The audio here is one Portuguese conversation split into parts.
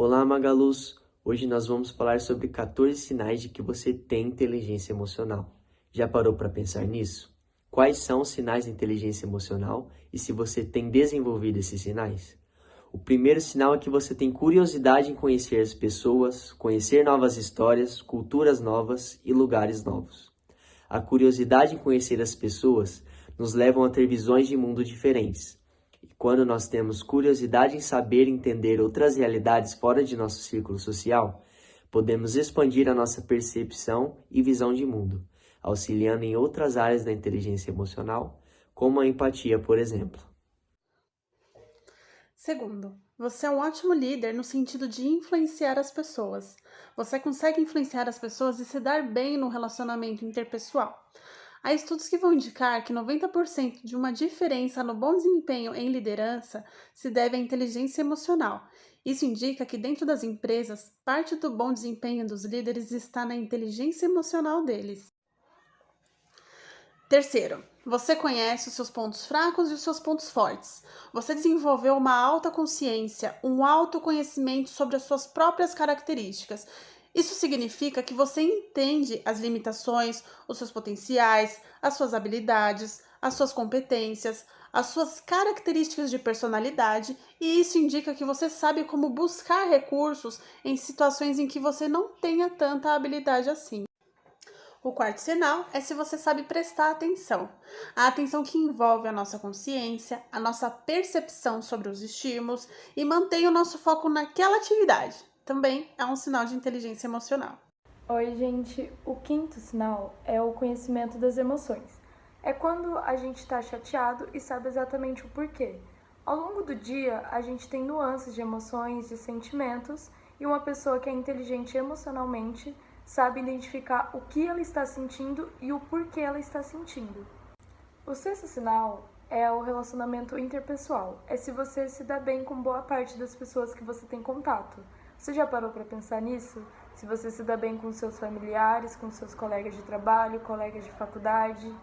Olá, Magaluz! Hoje nós vamos falar sobre 14 sinais de que você tem inteligência emocional. Já parou para pensar nisso? Quais são os sinais de inteligência emocional e se você tem desenvolvido esses sinais? O primeiro sinal é que você tem curiosidade em conhecer as pessoas, conhecer novas histórias, culturas novas e lugares novos. A curiosidade em conhecer as pessoas nos leva a ter visões de mundo diferentes. E quando nós temos curiosidade em saber e entender outras realidades fora de nosso círculo social, podemos expandir a nossa percepção e visão de mundo, auxiliando em outras áreas da inteligência emocional, como a empatia, por exemplo. Segundo, você é um ótimo líder no sentido de influenciar as pessoas. Você consegue influenciar as pessoas e se dar bem no relacionamento interpessoal. Há estudos que vão indicar que 90% de uma diferença no bom desempenho em liderança se deve à inteligência emocional. Isso indica que dentro das empresas, parte do bom desempenho dos líderes está na inteligência emocional deles. Terceiro, você conhece os seus pontos fracos e os seus pontos fortes. Você desenvolveu uma autoconsciência, um autoconhecimento sobre as suas próprias características. Isso significa que você entende as limitações, os seus potenciais, as suas habilidades, as suas competências, as suas características de personalidade, e isso indica que você sabe como buscar recursos em situações em que você não tenha tanta habilidade assim. O quarto sinal é se você sabe prestar atenção. A atenção que envolve a nossa consciência, a nossa percepção sobre os estímulos e mantém o nosso foco naquela atividade. Também é um sinal de inteligência emocional. Oi, gente. O quinto sinal é o conhecimento das emoções. É quando a gente está chateado e sabe exatamente o porquê. Ao longo do dia, a gente tem nuances de emoções, de sentimentos, e uma pessoa que é inteligente emocionalmente sabe identificar o que ela está sentindo e o porquê ela está sentindo. O sexto sinal é o relacionamento interpessoal. É se você se dá bem com boa parte das pessoas que você tem contato. Você já parou para pensar nisso? Se você se dá bem com seus familiares, com seus colegas de trabalho, colegas de faculdade.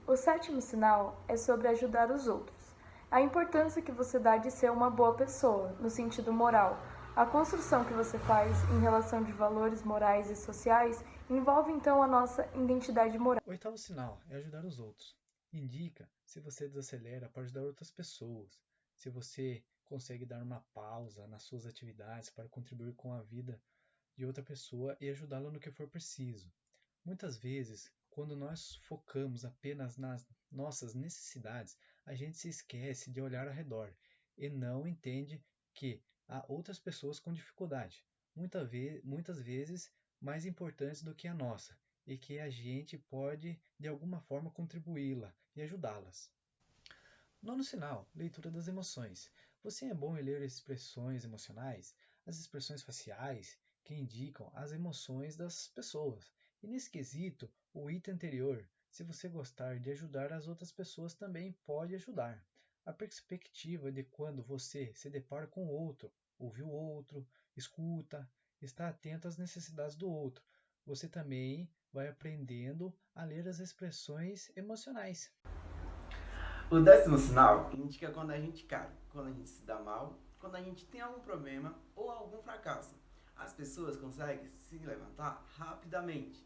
O sétimo sinal é sobre ajudar os outros. A importância que você dá de ser uma boa pessoa, no sentido moral. A construção que você faz em relação de valores morais e sociais envolve então a nossa identidade moral. O oitavo sinal é ajudar os outros. Indica se você desacelera para ajudar outras pessoas, se você consegue dar uma pausa nas suas atividades para contribuir com a vida de outra pessoa e ajudá-la no que for preciso. Muitas vezes, quando nós focamos apenas nas nossas necessidades, a gente se esquece de olhar ao redor e não entende que há outras pessoas com dificuldade, muitas vezes mais importantes do que a nossa, e que a gente pode, de alguma forma, contribuí-la e ajudá-las. Nono sinal, leitura das emoções. Você é bom em ler expressões emocionais, as expressões faciais, que indicam as emoções das pessoas. E nesse quesito, o item anterior, se você gostar de ajudar as outras pessoas, também pode ajudar. A perspectiva de quando você se depara com o outro, ouve o outro, escuta, está atento às necessidades do outro. Você também vai aprendendo a ler as expressões emocionais. O décimo sinal indica quando a gente cai, quando a gente se dá mal, quando a gente tem algum problema ou algum fracasso. As pessoas conseguem se levantar rapidamente.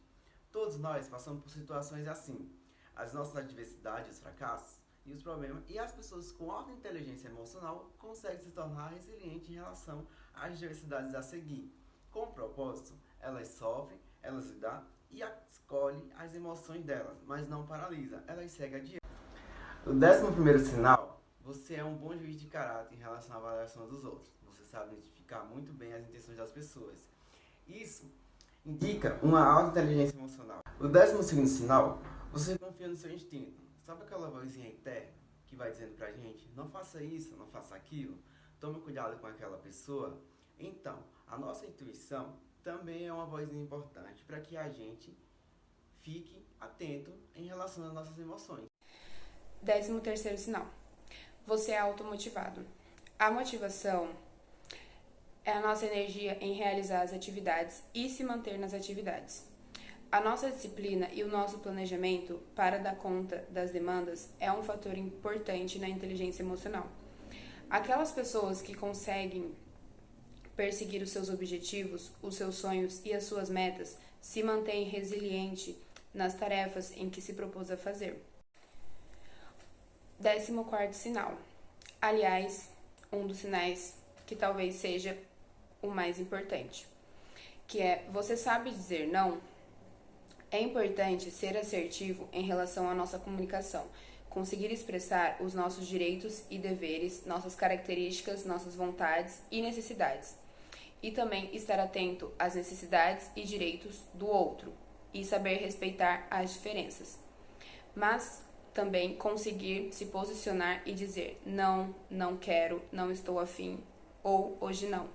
Todos nós passamos por situações assim. As nossas adversidades, os fracassos e os problemas, e as pessoas com alta inteligência emocional conseguem se tornar resilientes em relação às adversidades a seguir. Com o propósito, elas sofrem, elas lidam e escolhem as emoções delas, mas não paralisa, elas seguem adiante. O 11º sinal, você é um bom juiz de caráter em relação à avaliação dos outros. Você sabe identificar muito bem as intenções das pessoas. Isso indica uma alta inteligência emocional. O 12º sinal, você confia no seu instinto. Sabe aquela vozinha interna que vai dizendo pra gente, não faça isso, não faça aquilo, tome cuidado com aquela pessoa? Então, a nossa intuição também é uma vozinha importante para que a gente fique atento em relação às nossas emoções. 13º sinal. Você é automotivado. A motivação é a nossa energia em realizar as atividades e se manter nas atividades. A nossa disciplina e o nosso planejamento para dar conta das demandas é um fator importante na inteligência emocional. Aquelas pessoas que conseguem perseguir os seus objetivos, os seus sonhos e as suas metas, se mantém resiliente nas tarefas em que se propôs a fazer. 14º sinal. Aliás, um dos sinais que talvez seja o mais importante, que é: você sabe dizer não? É importante ser assertivo em relação à nossa comunicação, conseguir expressar os nossos direitos e deveres, nossas características, nossas vontades e necessidades, e também estar atento às necessidades e direitos do outro e saber respeitar as diferenças. Mas também conseguir se posicionar e dizer: não, não quero, não estou afim ou hoje não.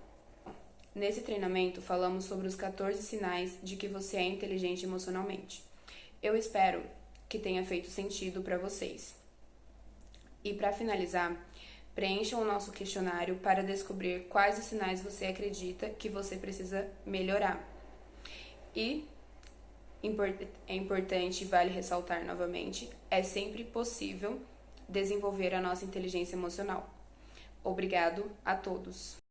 Nesse treinamento falamos sobre os 14 sinais de que você é inteligente emocionalmente. Eu espero que tenha feito sentido para vocês. E para finalizar, preencham o nosso questionário para descobrir quais os sinais você acredita que você precisa melhorar. E é importante e vale ressaltar novamente, é sempre possível desenvolver a nossa inteligência emocional. Obrigado a todos.